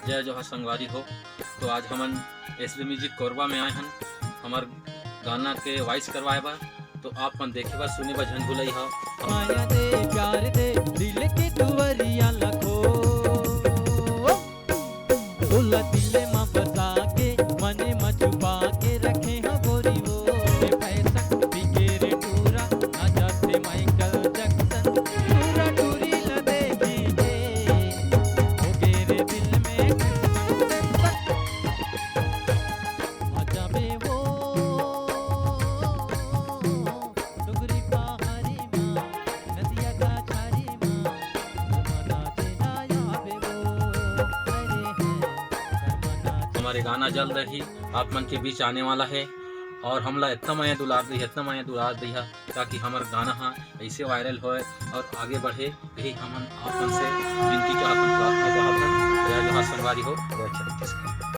जय जोहार संगवारी हो। तो आज हमन एसबी म्यूजिक कोरबा में आए हन हमार गाना के वॉइस करवाए बा। तो आप मन देखे बा सुने बा झन भुलई हो। माया दे प्यार दे दिल के दुवरिया लखो बोला दिल में बसा के मने में छुपा के रखे हैं गोरी वो पैसा बिगेरे टूरा ना जाते माइकल जैक्सन टूरा टूरी ल देगी हो गेरे दिल में आजा बे वो डुगरी पहाड़ी माँ नदिया का छारी माँ जमाना चला यावे वो करे हैं जमाना हमारे गाना जल्द ही आप मन के बीच आने वाला है और हमला इतना माया दुलार दी इतना माया दुलार दी है ताकि हमार गाना हाँ ऐसे वायरल होए और आगे बढ़े। यही हम आप मन से विनती चाहत हन, प्रार्थना चाहत हन। जय जोहार संगवारी हो। जय छत्तीसगढ़।